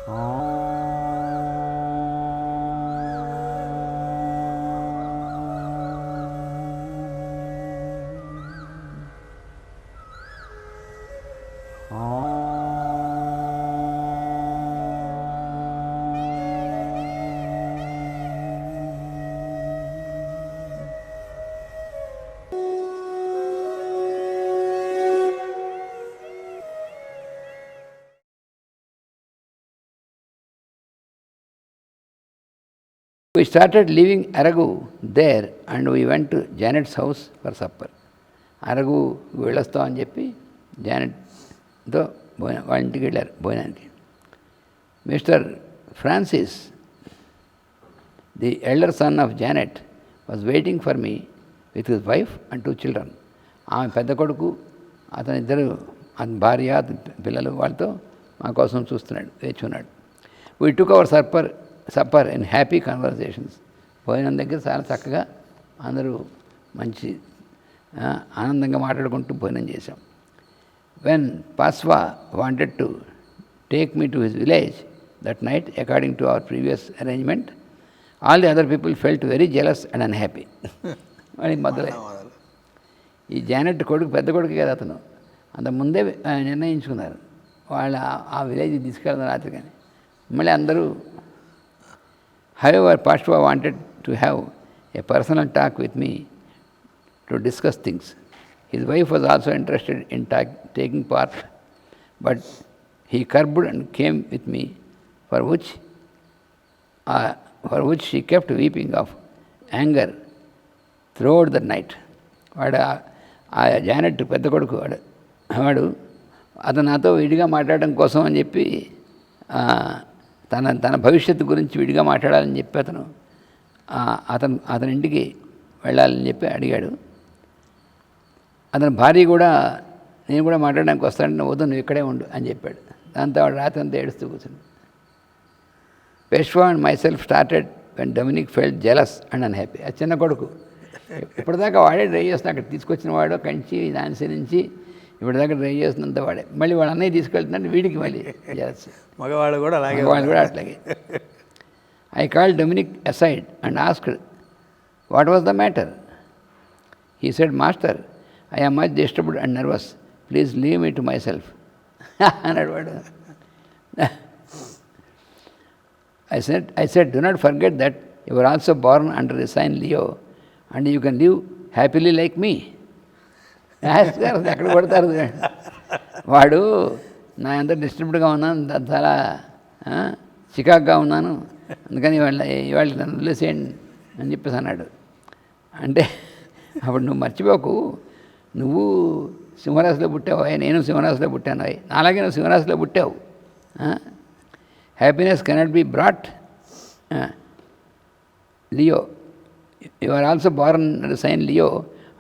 We started leaving Aragu there and we went to Janet's house for supper. అరగు వెళ్ళొస్తాం అని చెప్పి జానెట్తో వాళ్ళ ఇంటికి వెళ్ళారు భోజనానికి. Mister Francis, the elder son of Janet, was waiting for me with his wife and 2 children. ఆమె పెద్ద కొడుకు, అతని ఇద్దరు భార్య, పిల్లలు వాళ్ళతో మా కోసం చూస్తున్నాడు, వేచి ఉన్నాడు. We took our supper in happy conversations. భోజనం దగ్గర చాలా చక్కగా అందరూ మంచి ఆనందంగా మాట్లాడుకుంటూ భోజనం చేశాం. When Paswa wanted to take me to his village that night according to our previous arrangement, all the other people felt very jealous and unhappy. వాడికి మొదలై ఈ జానెట్ కొడుకు, పెద్ద కొడుకు కదా అతను, అంత ముందే నిర్ణయించుకున్నారు వాళ్ళు ఆ విలేజ్కి తీసుకెళ్తారు రాత్రి. కానీ మళ్ళీ అందరూ however, Pashwa wanted to have a personal talk with me to discuss things. His wife was also interested in taking part, but he curbed and came with me, for which she kept weeping of anger throughout the night. వాడు ఆ Janet పెద్ద కొడుకు వాడు అతను నాతో విడిగా మాట్లాడడం కోసం అని చెప్పి తన భవిష్యత్తు గురించి విడిగా మాట్లాడాలని చెప్పి అతని ఇంటికి వెళ్ళాలని చెప్పి అడిగాడు. అతని భార్య కూడా నేను కూడా మాట్లాడడానికి వస్తానంటే వద్దు, నువ్వు ఇక్కడే ఉండు అని చెప్పాడు. దాంతో వాడు రాత్రి అంతా ఏడుస్తూ కూర్చుంది. Peshwa and myself started when Dominic felt jealous and unhappy. ఆ చిన్న కొడుకు ఇప్పటిదాకా వాడే డ్రైవ్ చేస్తున్నా, అక్కడ తీసుకొచ్చిన వాడు కంచి నాన్సీ నుంచి ఇప్పటిదాకా డ్రైవ్ చేస్తున్నంత వాడే. మళ్ళీ వాడు అన్నయ్య తీసుకెళ్తున్నాడు, వీడికి మళ్ళీ జెలస్. మగవాళ్ళు కూడా అట్లాగే. I called Dominic aside and asked what was the matter. He said, master, I am much disturbed and nervous, please leave me to myself అన్నాడు వాడు. I said, do not forget that you were also born under the sign Leo and you can live happily like me. ఎక్కడ కొడతారు వాడు, నా ఎంత డిస్టర్బ్డ్గా ఉన్నాను, చాలా చికాక్గా ఉన్నాను, అందుకని ఇవాళ నన్ను వదిలేసేయండి అని చెప్పేసి అన్నాడు. అంటే అప్పుడు నువ్వు మర్చిపోకు, నువ్వు సింహరాశిలో పుట్టావు, నేను సింహరాశిలో పుట్టాను, అలాగే నువ్వు సింహరాశిలో పుట్టావు. Happiness cannot be brought Leo, you are also born sign Leo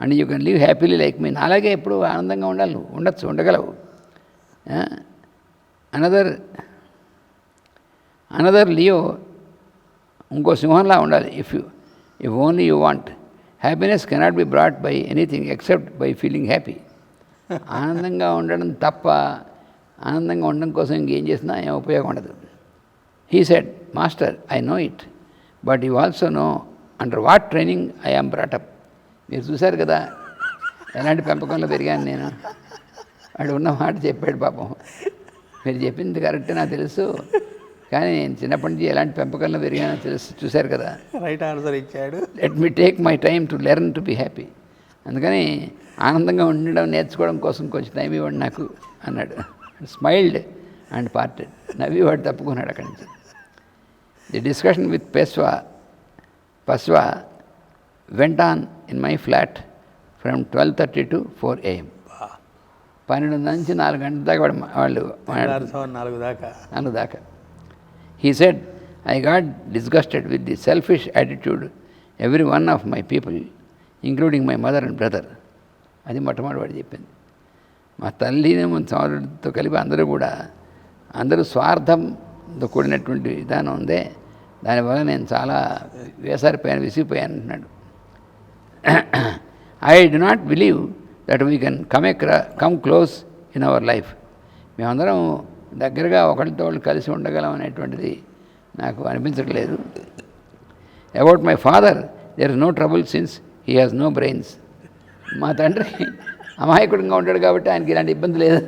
and you can live happily like me. అలాగే ఎప్పుడు ఆనందంగా ఉండాలి, నువ్వు ఉండగలవు. అనదర్ లియో, ఇంకో సింహంలా ఉండాలి. If only you want. Happiness cannot be brought by anything except by feeling happy. ఆనందంగా ఉండడం తప్ప, ఆనందంగా ఉండడం కోసం ఇంకేం చేసినా ఏం ఉపయోగం ఉండదు. He said, master, I know it, but you also know under what training I am brought up. మీరు చూశారు కదా ఎలాంటి పెంపకంలో పెరిగాను నేను. వాడు ఉన్న మాట చెప్పాడు. పాపం మీరు చెప్పింది కరెక్టే నాకు తెలుసు, కానీ నేను చిన్నప్పటి నుంచి ఎలాంటి పెంపకంలో పెరిగానో తెలుసు, చూశారు కదా. రైట్ ఆన్సర్ ఇచ్చాడు. Let me take my time to learn to be happy. అందుకని ఆనందంగా ఉండడం నేర్చుకోవడం కోసం కొంచెం టైం ఇవ్వండి నాకు అన్నాడు. Smiled and parted. నవ్వి వాడు తప్పుకున్నాడు అక్కడి నుంచి. The discussion with Paswa went on in my flat from 12:30 to 4 AM. 12 నుంచి 4 గంటల దాకా వాళ్ళు 4 దాకా. He said, I got disgusted with the selfish attitude every one of my people, including my mother and brother. అది మొట్టమొదటి వాడు చెప్పింది. మా తల్లిని మన సోదరుడితో కలిపి అందరూ స్వార్థంతో కూడినటువంటి విధానం ఉందే, దానివల్ల నేను చాలా విసిగిపోయాను అంటున్నాడు. I do not believe that we can come close in our life. మేమందరం దగ్గరగా ఒకరితో వాళ్ళు కలిసి ఉండగలం అనేటువంటిది నాకు అనిపించట్లేదు. About my father there is no trouble since he has no brains. మా తండ్రి అమాయకుడిగా ఉంటాడు కాబట్టి ఆయనకి ఇలాంటి ఇబ్బంది లేదు.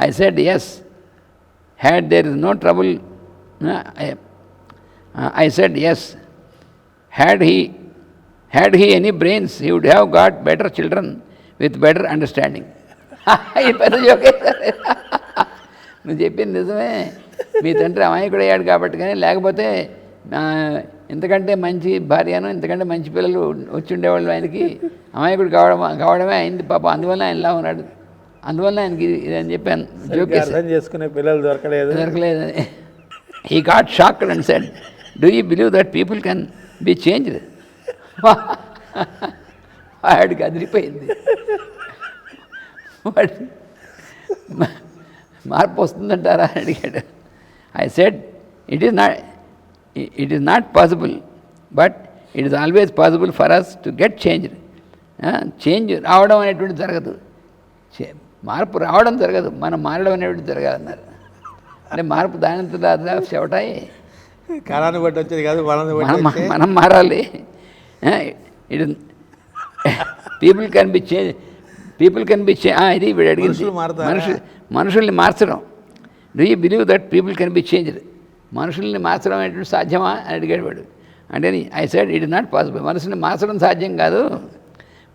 I said yes. Had there is no trouble, I said yes. Had he any brains, he would have got better children with better understanding. ఈ పెద్ద జోకే. నువ్వు చెప్పింది నిజమే. మీ తండ్రి అమాయకుడయ్యాడు కాబట్టి, కానీ లేకపోతే ఇంతకంటే మంచి భార్యను ఇంతకంటే మంచి పిల్లలు వచ్చి ఉండేవాళ్ళు. ఆయనకి అమాయకుడు కావడమే అయింది పాప. అందువల్ల ఆయన ఇలా ఉన్నాడు. అందువల్ల ఆయనకి అని చెప్పాను. అర్థం చేసుకునే పిల్లలు దొరకలేదని. He got shocked and said, do you believe that people can be changed? వాడికి అదిరిపోయింది. వాడు మార్పు వస్తుందంటారా అని అడిగాడు. I said it is not possible, but it is always possible for us to get changed. Change రావడం అనేటువంటిది జరగదు, మార్పు రావడం జరగదు, మనం మారడం అనేటువంటిది జరగాలన్నారు. అంటే మార్పు దానింత చెవటాయి, కాలాన్ని బట్టి వచ్చేది కాదు, మనం మారాలి. It people can be change. ఇది వీడు అడిగింది, మనుషుల్ని మార్చడం. Do you believe that people can be changed? మనుషుల్ని మార్చడం అనేటువంటి సాధ్యమా అని అడిగాడు వాడు. అంటే I said it is not possible. మనుషుల్ని మార్చడం సాధ్యం కాదు,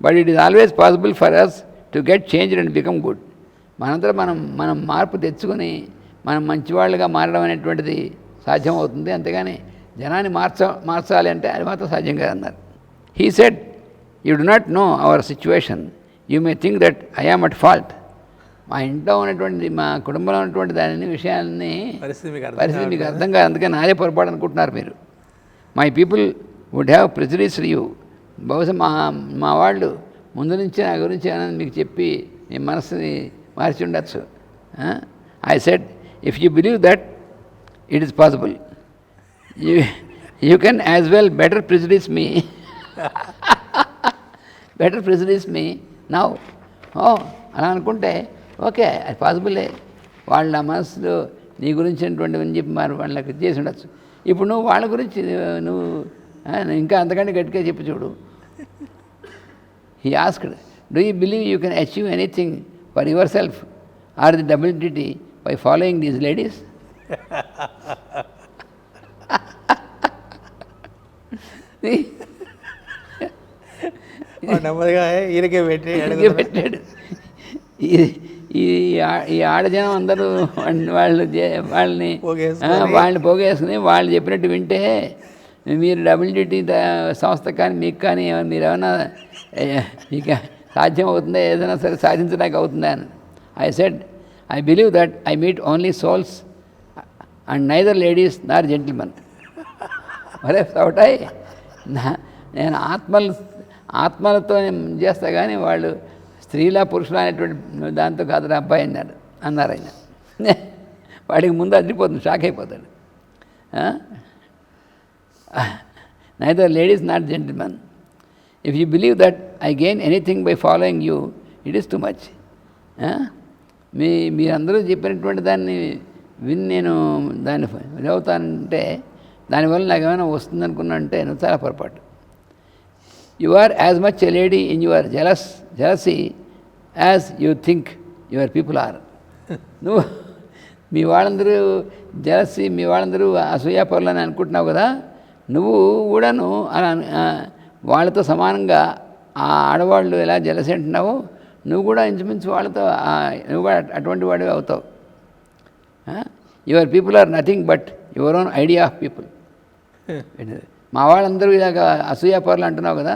but it is always possible for us to get changed and become good. మనంతా మనం మార్పు తెచ్చుకొని మనం మంచివాళ్ళుగా మారడం అనేటువంటిది సాధ్యమవుతుంది. అంతేగాని జనాన్ని మార్చాలి అంటే అది మాత్రం సాధ్యం కాదన్నారు. He said, you do not know our situation, you may think that I am at fault. మా ఇంట్లో ఉన్నటువంటి, మా కుటుంబంలో ఉన్నటువంటి దాని విషయాన్ని పరిస్థితి మీకు అర్థం కాదు, అందుకే నాదే పొరపాటు అనుకుంటున్నారు మీరు. My people would have prejudiced you. బహుశా మా వాళ్ళు ముందు నుంచి నా గురించి ఏమైనా మీకు చెప్పి మీ మనసుని మార్చి ఉండొచ్చు. I said, if you believe that it is possible, you can as well better prejudice me now. అలా అనుకుంటే ఓకే, అది పాసిబులే. వాళ్ళ మనసులో నీ గురించినటువంటివని చెప్పి మరి వాళ్ళకి చేసి ఉండొచ్చు. ఇప్పుడు నువ్వు వాళ్ళ గురించి నువ్వు ఇంకా అంతకంటే గట్టిగా చెప్పి చూడు. He asked, do you believe you can achieve anything for yourself or the ability by following these ladies? నెమ్మదిగా ఈయనకే పెట్టాడు. ఈ ఆడజనం అందరూ వాళ్ళని పోగేసుకుని వాళ్ళు చెప్పినట్టు వింటే మీరు డబ్ల్యూడిటీ సంస్థ కానీ మీకు కానీ మీరు ఏమైనా మీకు సాధ్యం అవుతుందా, ఏదైనా సరే సాధించడానికి అవుతుందా అని. I said, I believe that I meet only souls and neither ladies Nar gentlemen. మరే సౌటాయి, నేను ఆత్మలతో చేస్తా కానీ వాళ్ళు స్త్రీలా పురుషులు అనేటువంటి దాంతో కాదు అబ్బాయి అన్నారు ఆయన. వాడికి ముందు అదిరిపోతుంది, షాక్ అయిపోతాడు. Neither ladies not gentlemen. If you believe that I gain anything by following you, it is too much. మీరందరూ చెప్పినటువంటి దాన్ని విని నేను దాన్ని ఇదవుతానంటే దానివల్ల నాకు ఏమైనా వస్తుంది అనుకున్నా అంటే నువ్వు చాలా పొరపాటు. You are as much a lady in your jealousy as you think your people are. నువ్వు మీ వాళ్ళందరూ జెలసీ, మీ వాళ్ళందరూ అసూయాపరులు అని అనుకుంటున్నావు కదా, నువ్వు కూడాను అలా వాళ్ళతో సమానంగా ఆ ఆడవాళ్ళు ఎలా జెలసీ అంటున్నావో నువ్వు కూడా ఇంచుమించు వాళ్ళతో నువ్వు కూడా అటువంటి వాడివి అవుతావు. Your people are nothing but your own idea of people. మా వాళ్ళందరూ ఇలాగ అసూయాపరులు అంటున్నావు కదా,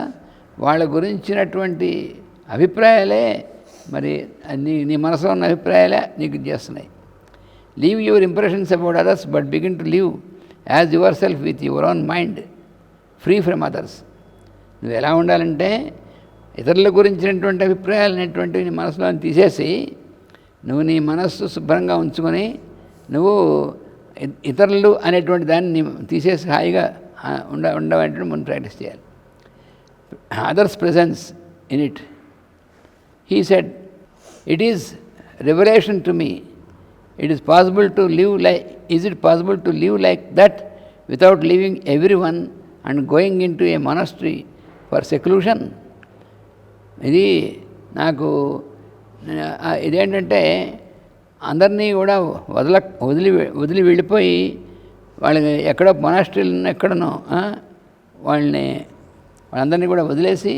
వాళ్ళ గురించినటువంటి అభిప్రాయాలే మరి నీ మనసులో ఉన్న అభిప్రాయాలే నీకు చేస్తున్నాయి. Leave your impressions about others but begin to live as your self with your own mind free from others. నువ్వు ఎలా ఉండాలంటే ఇతరుల గురించినటువంటి అభిప్రాయాలు అనేటువంటివి నీ మనసులో తీసేసి నువ్వు నీ మనస్సు శుభ్రంగా ఉంచుకొని నువ్వు ఇతరులు అనేటువంటి దాన్ని తీసేసి హాయిగా ఉండేటువంటి ముందు ప్రాక్టీస్ చేయాలి. others' presence in it. He said, "It is revelation to me. It is possible to live like. Is it possible to live like that without leaving everyone and going into a monastery for seclusion?" ఇది నాకు ఇదేంటంటే అందరినీ కూడా వదిలి వెళ్ళిపోయి వాళ్ళని ఎక్కడో మొనాస్ట్రీలను ఎక్కడనో వాళ్ళందరినీ కూడా వదిలేసి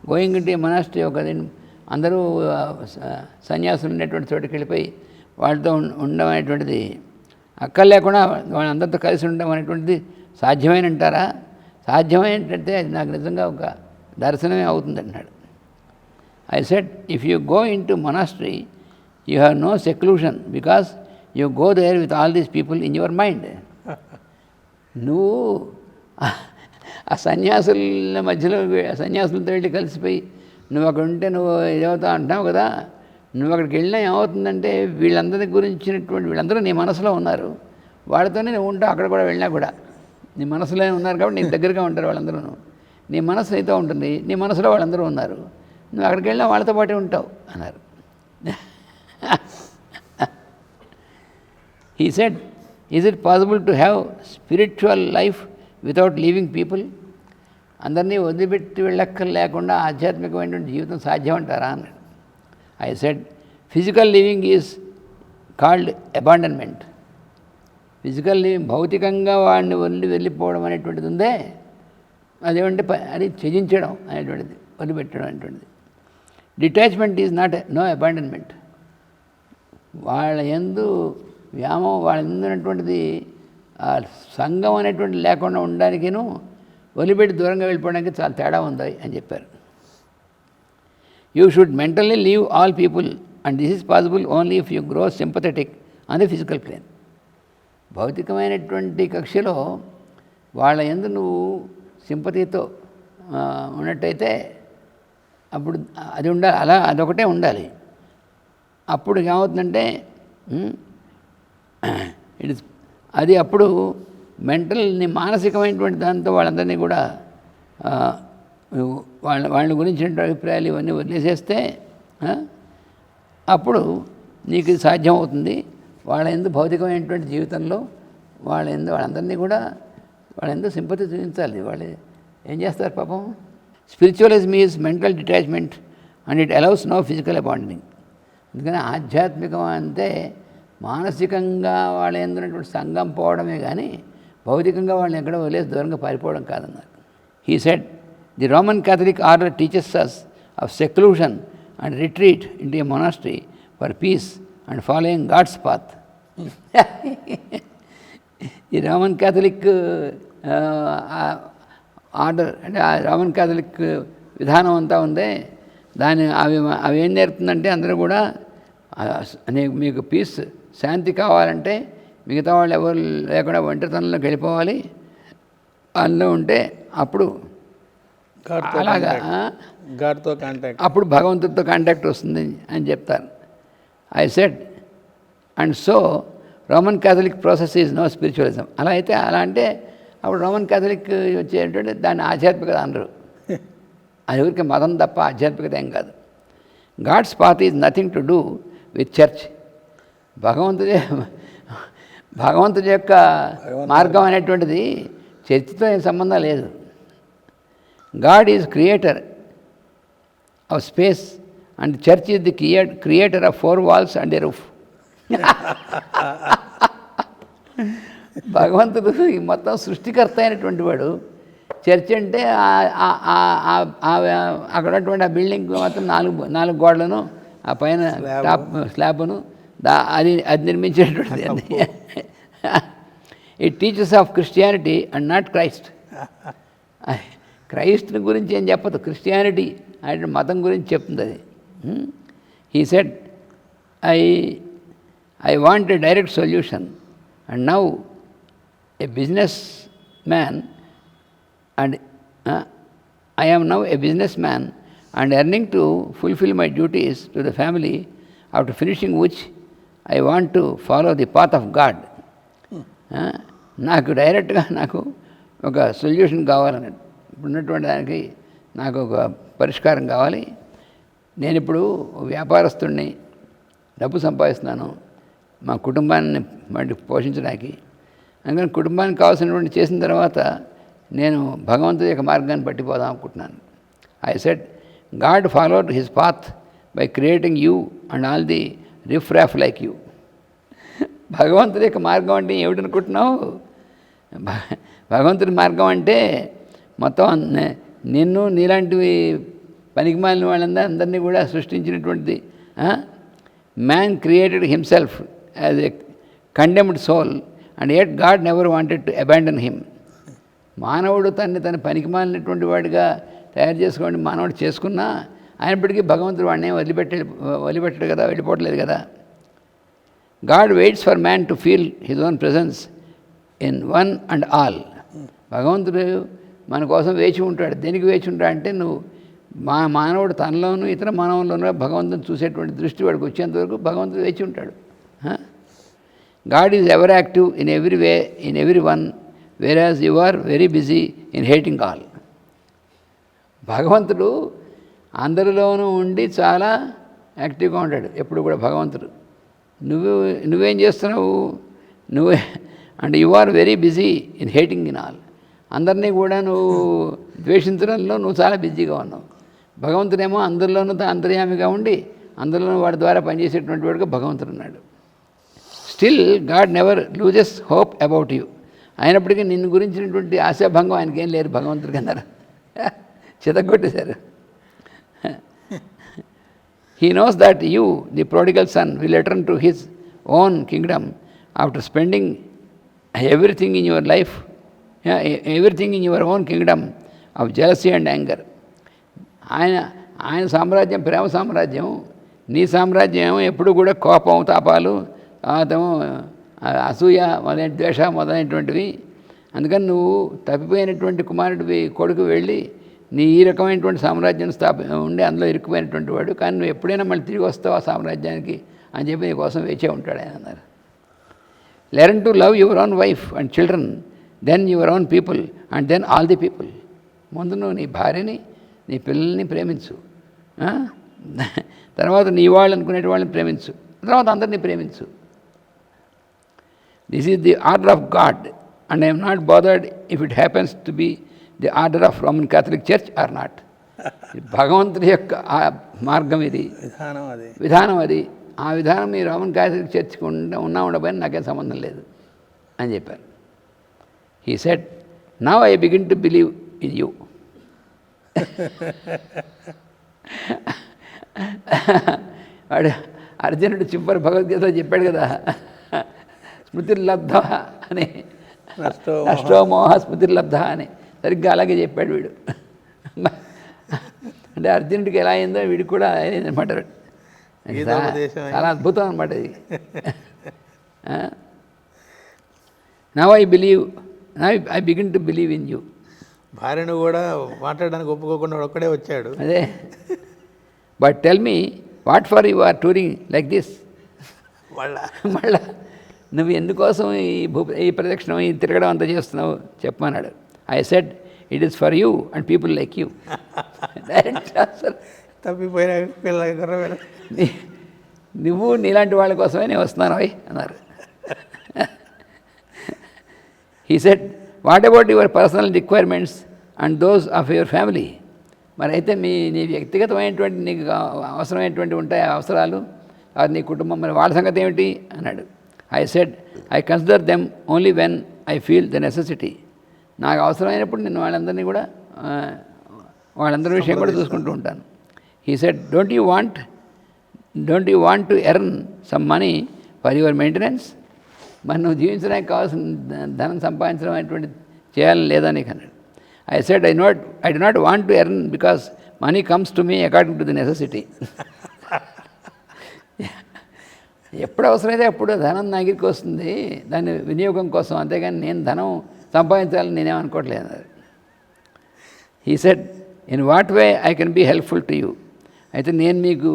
గోయింగ్ ఇంటి మొనాస్ట్రీ ఒక అందరూ సన్యాసులు ఉండేటువంటి చోటుకి వెళ్ళిపోయి వాళ్ళతో ఉండడం అనేటువంటిది అక్కర్లేకుండా వాళ్ళందరితో కలిసి ఉండడం అనేటువంటిది సాధ్యమైనంటారా? సాధ్యమైనట్టయితే అది నాకు నిజంగా ఒక దర్శనమే అవుతుంది అన్నాడు. I said, if you go into monastery, you have no seclusion because you go there with all these people in your mind. నువ్వు ఆ సన్యాసుల మధ్యలో సన్యాసులతో వెళ్ళి కలిసిపోయి నువ్వు అక్కడ ఉంటే నువ్వు ఏదవుతావు అంటున్నావు కదా, నువ్వు అక్కడికి వెళ్ళినా ఏమవుతుందంటే వీళ్ళందరి గురించినటువంటి వీళ్ళందరూ నీ మనసులో ఉన్నారు, వాళ్ళతోనే నువ్వు ఉంటావు. అక్కడ కూడా వెళ్ళినా కూడా నీ మనసులోనే ఉన్నారు కాబట్టి నీకు దగ్గరగా ఉంటారు వాళ్ళందరూ. నీ మనసు అయితే ఉంటుంది, నీ మనసులో వాళ్ళందరూ ఉన్నారు, నువ్వు అక్కడికి వెళ్ళినా వాళ్ళతో పాటే ఉంటావు అన్నారు. He said, is it possible to have spiritual life without leaving people? అందరినీ వదిలిపెట్టి వెళ్ళక్కర్లేకుండా ఆధ్యాత్మికమైనటువంటి జీవితం సాధ్యం అంటారా అన్నాడు. I said, physical living is called abandonment. Physical living భౌతికంగా వాడిని వెళ్ళిపోవడం అనేటువంటిది ఉందే, అదేమంటే అది త్యజించడం అనేటువంటిది, వదిలిపెట్టడం అనేటువంటిది. Detachment is not no abandonment. వాళ్ళ యందు వ్యామం వాళ్ళ ఎందున్నటువంటిది సంఘం అనేటువంటి లేకుండా ఉండడానికిను వదిలిపెట్టి దూరంగా వెళ్ళిపోవడానికి చాలా తేడా ఉంది అని చెప్పారు. You should mentally leave all people and this is possible only if you grow sympathetic on the physical plane. భౌతికమైనటువంటి కక్షలో వాళ్ళ యందు నువ్వు సింపతితో ఉన్నట్టయితే అప్పుడు అది ఉండాలి, అలా అదొకటే ఉండాలి. అప్పుడు ఏమవుతుందంటే అది అప్పుడు మెంటల్ని మానసికమైనటువంటి దాంతో వాళ్ళందరినీ కూడా వాళ్ళ గురించిన అభిప్రాయాలు ఇవన్నీ వదిలేసేస్తే అప్పుడు నీకు సాధ్యం అవుతుంది. వాళ్ళ ఎందు భౌతికమైనటువంటి జీవితంలో వాళ్ళందరినీ కూడా వాళ్ళ ఎందు సింపతి చూపించాలి. వాళ్ళు ఏం చేస్తారు పాపం. Spiritualism is mental detachment and it allows no physical abandoning. అందుకని ఆధ్యాత్మికం అంటే మానసికంగా వాళ్ళ ఎందున్నటువంటి సంఘం పోవడమే కానీ భౌతికంగా వాళ్ళని ఎక్కడో వదిలేసి దూరంగా పారిపోవడం కాదన్నారు. He said, the Roman Catholic order teaches us of seclusion and retreat into a monastery for peace and following God's path. ఈ రోమన్ క్యాథలిక్ ఆర్డర్ అంటే ఆ రోమన్ క్యాథలిక్ విధానం అంతా ఉందే, అవి ఏం నేర్పుతుందంటే అందరూ కూడా మీకు పీస్ శాంతి కావాలంటే మిగతా వాళ్ళు ఎవరు లేకుండా ఒంటరితనంలోకి వెళ్ళిపోవాలి, అందులో ఉంటే అప్పుడు అలాగా గాడ్తో కాంటాక్ట్, అప్పుడు భగవంతుడితో కాంటాక్ట్ వస్తుంది అని చెప్తారు. I said, and so Roman Catholic process is no spiritualism. అలా అయితే అలా అంటే అప్పుడు రోమన్ క్యాథలిక్ వచ్చేటువంటి దాన్ని ఆధ్యాత్మికత అనరు. అది ఊరికి మతం తప్ప ఆధ్యాత్మికత ఏం కాదు. God's path is nothing to do with church. భగవంతుడి యొక్క మార్గం అనేటువంటిది చర్చితో ఏం సంబంధం లేదు. God is creator of space and church is the creator of 4 walls and a roof. భగవంతుడు ఈ మొత్తం సృష్టికర్త అయినటువంటి వాడు. చర్చ్ అంటే అక్కడ ఉన్నటువంటి ఆ బిల్డింగ్ మొత్తం 4 గోడలను ఆ పైన టాప్ స్లాబ్ను అది నిర్మించినటువంటిది. It teachers of Christianity and not Christ. క్రైస్ట్ని గురించి ఏం చెప్పదు, క్రిస్టియానిటీ అనే మతం గురించి చెప్తుంది అది. He said, I want a direct solution and now a businessman and I am now a businessman and earning to fulfill my duties to the family, after finishing which I want to follow the path of God. నాకు డైరెక్ట్గా నాకు ఒక solution కావాలని ఇప్పుడున్నటువంటి దానికి నాకు ఒక పరిష్కారం కావాలి. నేను ఇప్పుడు వ్యాపారస్తుడిని, డబ్బు సంపాదిస్తున్నాను మా కుటుంబాన్ని మళ్ళీ పోషించడానికి. అందుకని కుటుంబానికి కావాల్సినటువంటి చేసిన తర్వాత నేను భగవంతుడి యొక్క మార్గాన్ని పట్టిపోదాం అనుకుంటున్నాను. I said God followed his path by creating you and all the riff raff like you. భగవంతుడి యొక్క మార్గం అంటే ఏమిటనుకుంటున్నావు? భగవంతుడి మార్గం అంటే మొత్తం నిన్ను నీలాంటివి పనికిమాలిన వాళ్ళందరినీ కూడా సృష్టించినటువంటిది. Man created himself as a condemned soul and yet God never wanted to abandon him. మానవుడు తన పనికిమాలినటువంటి వాడిగా తయారు చేసుకోండి మానవుడు చేసుకున్నా అయినప్పటికీ భగవంతుడు వాడిని వదిలిపెట్టాడు కదా, వెళ్ళిపోవట్లేదు కదా. God weights for man to feel his own presence in one and all. భగవంతుడు మన కోసం వేచి ఉంటాడు. దేనికి వేచి ఉంటాడు అంటే నువ్వు మానవుడు తనలోనూ ఇతర మానవుల్లోనూ భగవంతుని చూసేటువంటి దృష్టి వాడికి వచ్చేంతవరకు భగవంతుడు వేచి ఉంటాడు. God is ever active in every way in every one whereas you are very busy in hating all. భగవంతుడు అందరిలోనూ ఉండి చాలా యాక్టివ్గా ఉంటాడు ఎప్పుడు కూడా భగవంతుడు. నువ్వేం చేస్తున్నావు? And you are very busy in hating in all. అందరినీ కూడా నువ్వు ద్వేషించడంలో నువ్వు చాలా బిజీగా ఉన్నావు. భగవంతుడేమో అందరిలోనూ అంతర్యామిగా ఉండి అందరిలోనూ వాడి ద్వారా పనిచేసేటువంటి వాడుగా భగవంతుడు ఉన్నాడు. Still God never loses hope about you. అయినప్పటికీ నిన్ను గురించినటువంటి ఆశాభంగం ఆయనకేం లేరు భగవంతుడికి అన్నారు. చితగొట్టేశారు. He knows that you, the prodigal son, will return to his own kingdom after spending everything in your life, everything in your own kingdom of jealousy and anger. ఆయన సామ్రాజ్యం ప్రేమ సామ్రాజ్యం, నీ సామ్రాజ్యం ఏమో ఎప్పుడు కూడా కోపం తాపాలు, తర్వాతేమో అసూయ మొదలైన ద్వేష మొదలైనటువంటివి. అందుకని నువ్వు తప్పిపోయినటువంటి కుమారుడివి కొడుకు వెళ్ళి నీ ఈ రకమైనటువంటి సామ్రాజ్యం ఉండి అందులో ఇరుక్కుపోయినటువంటి వాడు, కానీ నువ్వు ఎప్పుడైనా మళ్ళీ తిరిగి వస్తావు ఆ సామ్రాజ్యానికి అని చెప్పి నీ కోసం వేచే ఉంటాడు ఆయన అన్నారు. Learn to love your own wife and children, then your own people and then all the people. ముందు నువ్వు నీ భార్యని నీ పిల్లల్ని ప్రేమించు, తర్వాత నీ వాళ్ళు అనుకునే వాళ్ళని ప్రేమించు, తర్వాత అందరినీ ప్రేమించు. This is the order of God and I'm not bothered if it happens to be the order of Roman Catholic church or not. భగవంతుడి యొక్క మార్గం ఇది, విధానం అది. ఆ విధానం మీ రోమన్ క్యాథలిక్ చర్చ్కి ఉండబోయిన నాకేం సంబంధం లేదు అని చెప్పారు. He said now I begin to believe in you. వాడు అర్జునుడు చివరి భగవద్గీత చెప్పాడు కదా, స్మృతిర్లబ్ధ అని, నష్టో మోహ స్మృతిర్లబ్ధ అని. సరిగ్గా అలాగే చెప్పాడు వీడు. అంటే అర్జునుడికి ఎలా అయిందో వీడికి కూడా అయిందనమాట. చాలా అద్భుతం అనమాట ఇది. Now I begin to believe in you. భార్యను కూడా మాట్లాడడానికి ఒప్పుకోకుండా ఒక్కడే వచ్చాడు. అదే. But tell me what for you are touring like this. మళ్ళా నువ్వు ఎందుకోసం ఈ ప్రదక్షిణం ఈ తిరగడం అంతా చేస్తున్నావు చెప్పమన్నాడు. I said it is for you and people like you. Direct answer. తప్పిపోయిన నువ్వు నీలాంటి వాళ్ళ కోసమే నేను వస్తున్నాను అన్నారు. He said what about your personal requirements and those of your family. మరి అయితే నీ వ్యక్తిగతమైనటువంటి నీకు అవసరమైనటువంటి ఉంటాయి అవసరాలు, అది నీ కుటుంబం, మరి వాళ్ళ సంగతి ఏమిటి అన్నాడు. I said I consider them only when I feel the necessity. నాకు అవసరమైనప్పుడు నేను వాళ్ళందరినీ కూడా వాళ్ళందరి విషయం కూడా చూసుకుంటూ ఉంటాను. He said don't you want to earn some money for your maintenance. మరి నువ్వు జీవించడానికి కావాల్సిన ధనం సంపాదించడం అనేటువంటి చేయాలని లేదా నీకు అన్నాడు. I said I do not want to earn because money comes to me according to the necessity. ఎప్పుడు అవసరమైతే అప్పుడు ధనం నా దగ్గరికి వస్తుంది, దాని వినియోగం కోసం, అంతేగాని నేను ధనం సంపాదించాలని నేనేమనుకోవట్లేదు. He said in what way I can be helpful to you. అయితే నేను మీకు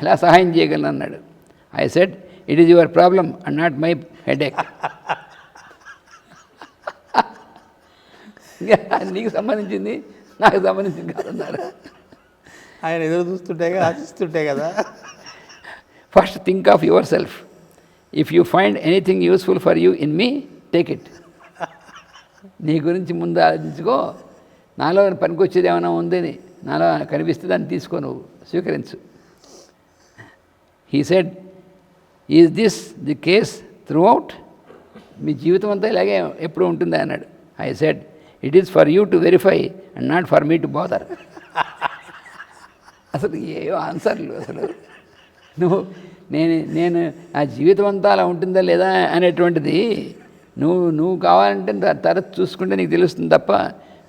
ఎలా సహాయం చేయగలను అన్నాడు. I said it is your problem and not my headache. నీకు సంబంధించింది, నాకు సంబంధించింది కాదన్నారు. ఆయన ఎదురు చూస్తుంటే ఆశిస్తుంటే కదా. First think of your self. If you find anything useful for you in me, take it. నీ గురించి ముందు ఆలోచించుకో, నాలో పనికొచ్చేది ఏమైనా ఉందని నాలో కనిపిస్తే దాన్ని తీసుకో, నువ్వు స్వీకరించు. He said, is this the case throughout? మీ జీవితం అంతా ఇలాగే ఎప్పుడు ఉంటుంది అన్నాడు. I said, it is for you to verify and not for me to bother. అసలు ఏవో ఆన్సర్లు. అసలు నేను ఆ జీవితం అంతా అలా ఉంటుందా లేదా అనేటువంటిది నువ్వు కావాలంటే తరచు చూసుకుంటే నీకు తెలుస్తుంది తప్ప,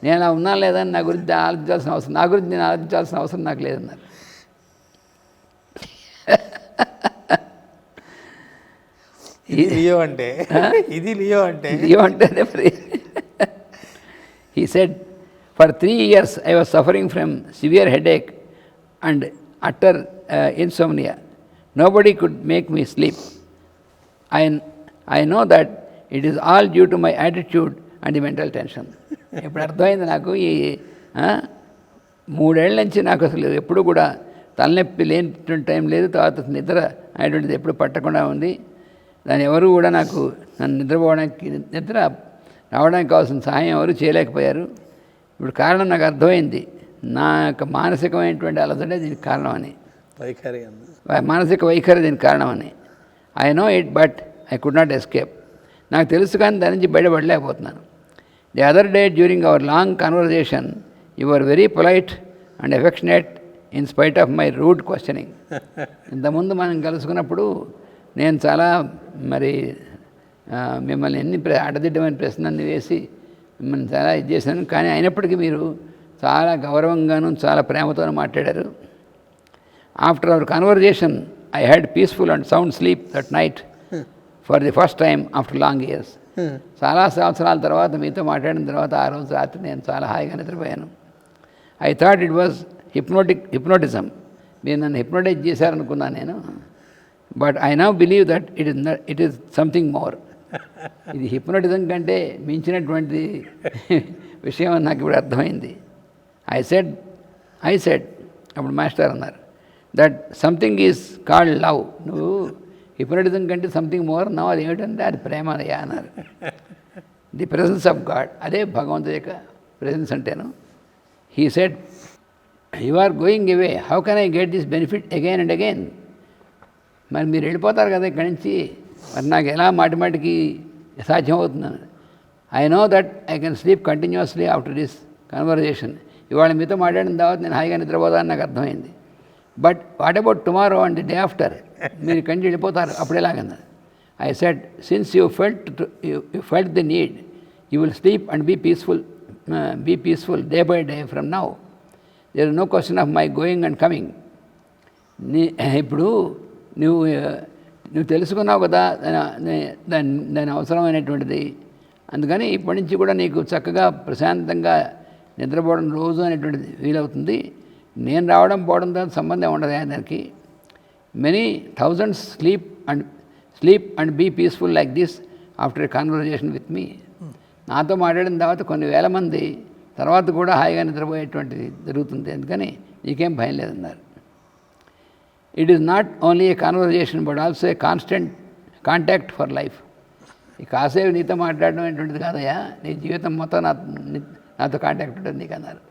నేను అలా ఉన్నా లేదా అని నా గురించి ఆలోచించాల్సిన అవసరం, నా గురించి నేను ఆలోచించాల్సిన అవసరం నాకు లేదన్నారు. లియో అంటే లియో అంటే అదే మరి. He said, for 3 years I was suffering from severe headache and utter insomnia. Nobody could make me sleep. I know that it is all due to my attitude and the mental tension. ఇప్పుడు అర్థమైంది నాకు. ఈ 3 ఏళ్ళ నుంచి నాకు అసలు ఎప్పుడు కూడా తలనొప్పి లేనటువంటి టైం లేదు, తర్వాత నిద్ర అనేటువంటిది ఎప్పుడు పట్టకుండా ఉంది. దాని ఎవరు కూడా నాకు నన్ను నిద్ర రావడానికి కావాల్సిన సహాయం ఎవరు చేయలేకపోయారు. ఇప్పుడు కారణం నాకు అర్థమైంది, నా యొక్క మానసికమైనటువంటి అలసటే దీనికి కారణమని, మానసిక వైఖరి దీనికి కారణమని. I know it but I could not escape. నాకు తెలుసు కానీ దాని నుంచి బయటపడలేకపోతున్నాను. The other day during our long conversation you are very polite and affectionate in spite of my rude questioning. ఇంతకుముందు మనం కలుసుకున్నప్పుడు నేను చాలా మరి మిమ్మల్ని ఎన్ని అడ్డదిడ్డమైన ప్రశ్నలన్నీ వేసి మిమ్మల్ని చాలా ఇది చేశాను, కానీ అయినప్పటికీ మీరు చాలా గౌరవంగాను చాలా ప్రేమతో మాట్లాడారు. After our conversation I had peaceful and sound sleep that night for the first time after long years. చాలా సంవత్సరాల తర్వాత మీతో మాట్లాడిన తర్వాత ఆ రోజు రాత్రి నేను చాలా హాయిగా నిద్రపోయాను. I thought it was hypnotism. మీరు నన్ను హిప్నోటైజ్ చేశారనుకున్నాను నేను. But I now believe that it is something more. ఇది హిప్నోటిజం కంటే మించినటువంటి విషయం అని నాకు ఇప్పుడు అర్థమైంది. ఐ సెడ్ అప్పుడు మాస్టర్ అన్నారు, that something is called love. నువ్వు హిప్నోటిజం కంటే సంథింగ్ మోర్ నవ్వు, అది ఏమిటంటే అది ప్రేమనయ్యా అన్నారు. ది ప్రెసెన్స్ ఆఫ్ గాడ్, అదే భగవంతుడి యొక్క ప్రెసెన్స్ అంటేను. He said, you are going away, how can I get this benefit again and again? మరి మీరు వెళ్ళిపోతారు కదా ఇక్కడి నుంచి, మరి నాకు ఎలా మాటిమాటికి సాధ్యమవుతుందని. I know that I can sleep continuously after this conversation. ఇవాళ మీతో మాట్లాడిన తర్వాత నేను హాయిగా నిద్రపోతానని నాకు అర్థమైంది. But what about tomorrow and the day after? మీరు ఇక్కడి నుంచి వెళ్ళిపోతారు, అప్పుడు ఎలాగన్నారు? I said, since you felt the need, you will sleep and be peaceful day by day from now. There is no question of my going and coming. ఇప్పుడు నువ్వు తెలుసుకున్నావు కదా దాని అవసరమైనటువంటిది, అందుకని ఇప్పటి నుంచి కూడా నీకు చక్కగా ప్రశాంతంగా నిద్రపోవడం రోజు అనేటువంటిది వీలవుతుంది. నేను రావడం పోవడంతో సంబంధం ఉండదు దానికి. Many thousands sleep and be peaceful like this after a conversation with me. నాతో మాట్లాడిన తర్వాత కొన్ని వేల మంది తర్వాత కూడా హాయిగా నిద్రపోయేటువంటిది జరుగుతుంది, అందుకని నీకేం భయం లేదన్నారు. It is not only A conversation but also a constant contact for life. ఈ కాసేపు నీతో మాట్లాడడం అనేటువంటిది కాదయ్యా, నీ జీవితం మొత్తం నాతో కాంటాక్ట్ ఉంటుంది నీకు అన్నారు.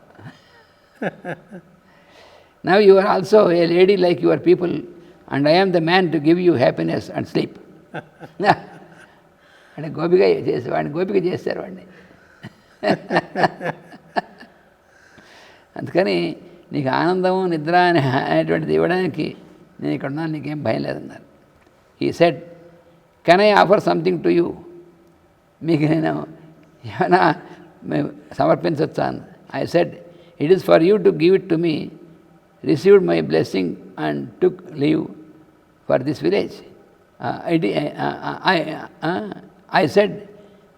Now you are also a lady like your people and I am the man to give you happiness and sleep. అంటే గోపిక చేశారు వాడిని. అందుకని నీకు ఆనందము నిద్ర అనేటువంటిది ఇవ్వడానికి నేను ఇక్కడ ఉన్నాను, నీకేం భయం లేదన్నారు. He said, can I offer something to you? మీకు నేను ఏమైనా సమర్పించవచ్చా అని. I said, it is for you to give it to me, received my blessing and took leave for this village. I said,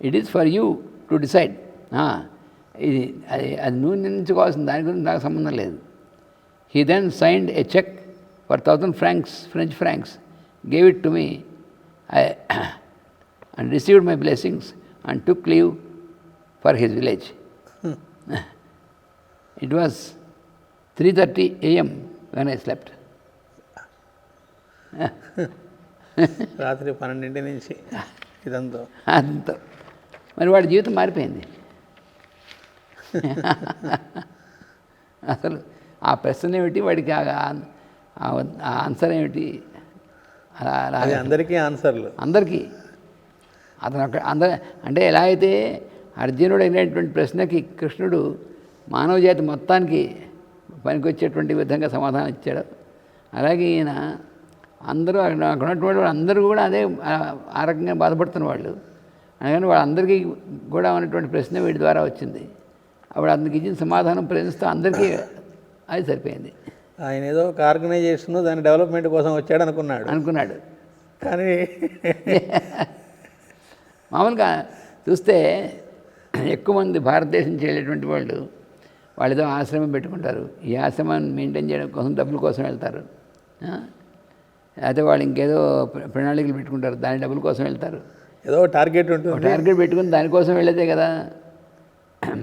it is for you to decide. ఇది అది నువ్వు నిర్ణయించుకోవాల్సిన, దాని గురించి నాకు సంబంధం లేదు. He then signed a cheque for 1000 francs, French francs, gave it to me and received my blessings and took leave for his village. It was 3:30 AM when I slept. రాత్రి 12 నుంచి ఇదంతా అంత మరి వాడి జీవితం మారిపోయింది. అసలు ఆ ప్రశ్న ఏమిటి, వాడికి ఆ ఆన్సర్ ఏమిటి, అది అందరికీ ఆన్సర్లు, అందరికీ. అతను అంటే ఎలా అయితే అర్జునుడు అయినటువంటి ప్రశ్నకి కృష్ణుడు మానవ జాతి మొత్తానికి పనికొచ్చేటువంటి విధంగా సమాధానం ఇచ్చాడు, అలాగే ఈయన అందరూ అక్కడ ఉన్నటువంటి వాళ్ళు అందరూ కూడా అదే ఆ రకంగా బాధపడుతున్న వాళ్ళు. అందుకని వాళ్ళందరికీ కూడా ఉన్నటువంటి ప్రశ్న వీడి ద్వారా వచ్చింది. అప్పుడు అందుకు ఇచ్చిన సమాధానం ప్రశ్నిస్తూ అందరికీ అది సరిపోయింది. ఆయన ఏదో ఒక ఆర్గనైజేషన్ దాని డెవలప్మెంట్ కోసం వచ్చాడు అనుకున్నాడు. కానీ మామూలుగా చూస్తే ఎక్కువ మంది భారతదేశం నుంచి వెళ్ళేటువంటి వాళ్ళు ఏదో ఆశ్రమం పెట్టుకుంటారు. ఈ ఆశ్రమాన్ని మెయింటైన్ చేయడం కోసం డబ్బుల కోసం వెళ్తారు. అయితే వాళ్ళు ఇంకేదో ప్రణాళికలు పెట్టుకుంటారు, దాని డబ్బుల కోసం వెళ్తారు. ఏదో టార్గెట్ ఉంటుంది, టార్గెట్ పెట్టుకుని దానికోసం వెళ్ళేదే కదా.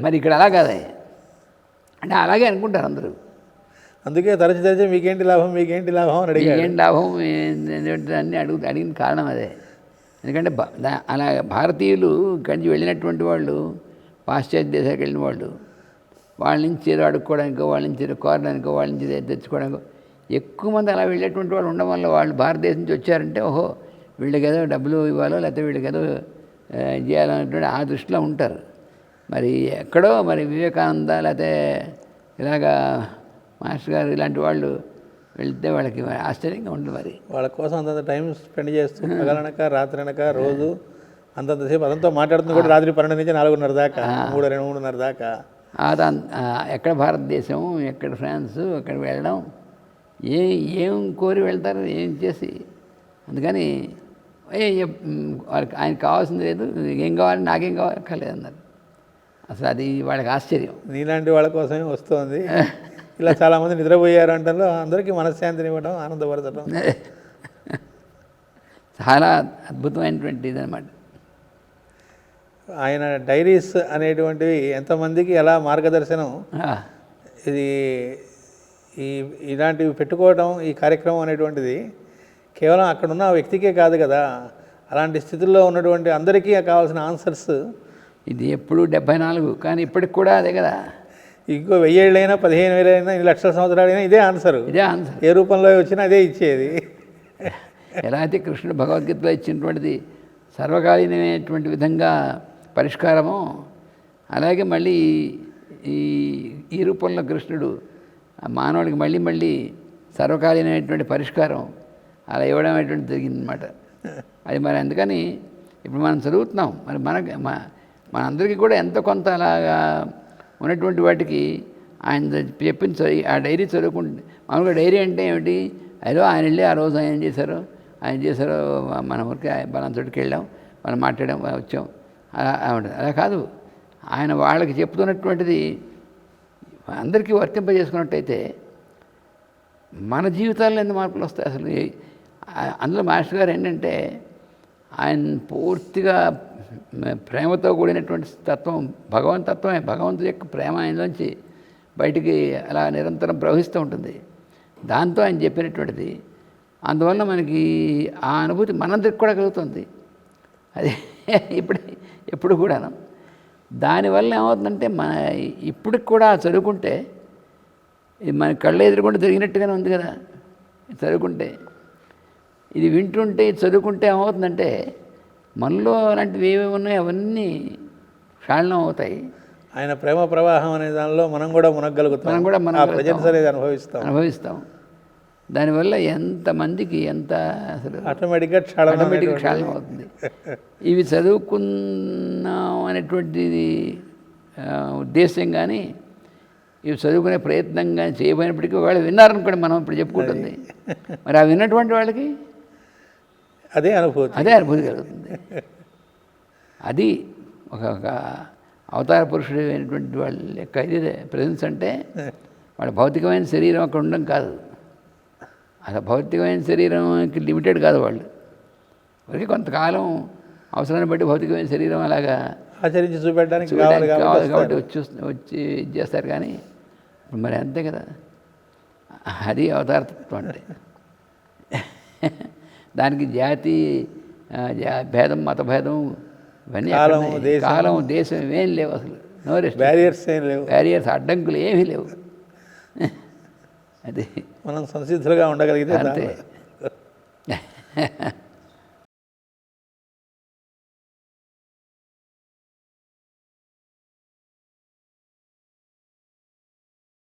మరి ఇక్కడ అలా కాదా అంటే అలాగే అనుకుంటారు అందరూ. అందుకే తరచు మీకేంటి లాభం అని అడిగారు. ఏంటి లాభం అన్నీ అడిగిన కారణం అదే. ఎందుకంటే అలా భారతీయులు ఇక్కడి నుంచి వెళ్ళినటువంటి వాళ్ళు, పాశ్చాత్య దేశాలకు వెళ్ళిన వాళ్ళు, వాళ్ళ నుంచి ఏదో అడుక్కోవడానికో, వాళ్ళ నుంచి ఏదో కోరడానికో, వాళ్ళ నుంచి తెచ్చుకోవడానికో ఎక్కువ మంది అలా వెళ్ళేటువంటి వాళ్ళు ఉండడం వల్ల వాళ్ళు భారతదేశం నుంచి వచ్చారంటే ఓహో వీళ్ళకి ఏదో డబ్బులు ఇవ్వాలో లేకపోతే వీళ్ళకి ఏదో చేయాలనేటువంటి ఆ దృష్టిలో ఉంటారు. మరి ఎక్కడో మరి వివేకానంద లేకపోతే ఇలాగా మాస్టర్ గారు ఇలాంటి వాళ్ళు వెళ్తే వాళ్ళకి ఆశ్చర్యంగా ఉంటుంది. మరి వాళ్ళ కోసం అంతంత టైం స్పెండ్ చేస్తూ పగలనక రాత్రి అనక రోజు అంతంతసేపు అదంతా మాట్లాడుతుంది కూడా రాత్రి 12 నుంచి 4:30 దాకా, 3:30 దాకా. ఎక్కడ భారతదేశం, ఎక్కడ ఫ్రాన్స్, అక్కడికి వెళ్ళడం ఏం కోరి వెళ్తారు, ఏం చేసి. అందుకని వాళ్ళకి ఆయనకు కావాల్సింది లేదు, ఏం కావాలి నాకేం కావాలి అక్కర్లేదన్నారు. అసలు అది వాళ్ళకి ఆశ్చర్యం. నీలాంటి వాళ్ళ కోసమే వస్తుంది. ఇలా చాలామంది నిద్రపోయారు అంటే అందరికీ మనశ్శాంతిని ఇవ్వడం, ఆనందపరచడం చాలా అద్భుతమైనటువంటి ఇదన్నమాట. ఆయన డైరీస్ అనేటువంటివి ఎంతమందికి ఎలా మార్గదర్శనం. ఇది ఇలాంటివి పెట్టుకోవడం, ఈ కార్యక్రమం అనేటువంటిది కేవలం అక్కడున్న వ్యక్తికే కాదు కదా, అలాంటి స్థితుల్లో ఉన్నటువంటి అందరికీ కావాల్సిన ఆన్సర్స్. ఇది ఎప్పుడు 74, కానీ ఇప్పటికి కూడా అదే కదా. ఇంకో 1000 ఏళ్ళైనా 15,000 అయినా 1 లక్షల సంవత్సరాలైనా ఇదే ఆన్సర్. ఏ రూపంలో వచ్చినా అదే ఇచ్చేది. ఎలా అయితే కృష్ణుడు భగవద్గీతలో ఇచ్చినటువంటిది సర్వకాలీనమైనటువంటి విధంగా పరిష్కారమో, అలాగే మళ్ళీ ఈ రూపంలో కృష్ణుడు మానవుడికి మళ్ళీ సర్వకాలీనమైనటువంటి పరిష్కారం అలా ఇవ్వడం అనేటువంటి జరిగిందనమాట. అది మరి అందుకని ఇప్పుడు మనం చదువుతున్నాం. మరి మనందరికీ కూడా ఎంతో కొంత అలాగా ఉన్నటువంటి వాటికి ఆయన చెప్పిన ఆ డైరీ చదువుకుంటే, మామూలుగా డైరీ అంటే ఏమిటి, అదో ఆయన వెళ్ళి ఆ రోజు ఆయన చేశారు మన ఊరికి బలం చోటుకి వెళ్ళాం, మనం మాట్లాడాం, వచ్చాం, అలా కాదు. ఆయన వాళ్ళకి చెప్తున్నటువంటిది అందరికీ వర్తింపజేసుకున్నట్టయితే మన జీవితాల్లో ఎన్ని మార్పులు వస్తాయి అసలు. అందులో మాస్టర్ గారు ఏంటంటే ఆయన పూర్తిగా ప్రేమతో కూడినటువంటి తత్వం, భగవంతత్వమే, భగవంతుడి యొక్క ప్రేమ ఆయనలోంచి బయటికి అలా నిరంతరం ప్రవహిస్తూ ఉంటుంది. దాంతో ఆయన చెప్పినటువంటిది, అందువల్ల మనకి ఆ అనుభూతి మనందరికి కూడా కలుగుతుంది. అది ఎప్పుడు కూడాను. దానివల్ల ఏమవుతుందంటే ఇప్పటికి కూడా చదువుకుంటే ఇది మన కళ్ళ ఎదురుకుండా జరిగినట్టుగానే ఉంది కదా. చదువుకుంటే ఇది వింటుంటే చదువుకుంటే ఏమవుతుందంటే మనలో అలాంటివి ఏమేమి ఉన్నాయో అవన్నీ క్షాళనం అవుతాయి. ఆయన ప్రేమ ప్రవాహం అనే దానిలో మనం కూడా మునగలుగుతాం, మనం కూడా అనుభవిస్తాం. దానివల్ల ఎంతమందికి ఎంత అసలు ఆటోమేటిక్గా క్షాళనం అవుతుంది. ఇవి చదువుకున్నాం అనేటువంటిది ఉద్దేశం కానీ ఇవి చదువుకునే ప్రయత్నం కానీ చేయబోయినప్పటికీ వాళ్ళు విన్నారనుకోండి, మనం ఇప్పుడు చెప్పుకుంటుంది. మరి ఆ విన్నటువంటి వాళ్ళకి అదే అనుభూతి కలుగుతుంది. అది ఒక అవతార పురుషుడు అయినటువంటి వాళ్ళ యొక్క ఇది ప్రెజెన్స్ అంటే వాళ్ళ భౌతికమైన శరీరం అక్కడ ఉండడం కాదు. అసలు భౌతికమైన శరీరంకి లిమిటెడ్ కాదు. వాళ్ళు వారికి కొంతకాలం అవసరాన్ని బట్టి భౌతికమైన శరీరం అలాగా ఆచరించి చూపెట్టడానికి కాబట్టి వచ్చి ఇది చేస్తారు. కానీ మరి అంతే కదా, అది అవతారతత్వం అంటే. దానికి జాతి భేదం, మతభేదం ఇవన్నీ కాలం, ఎక్కడ ఉన్నాయి? దేశం. కాలం, దేశం ఇవేం లేవు అసలు. నో రెస్ట్, బ్యారియర్స్ ఏం లేవు. బ్యారియర్స్, అడ్డంకులు ఏమీ లేవు. అది మనం సంసిద్ధులుగా ఉండగలిగితే అంతే. చాలు.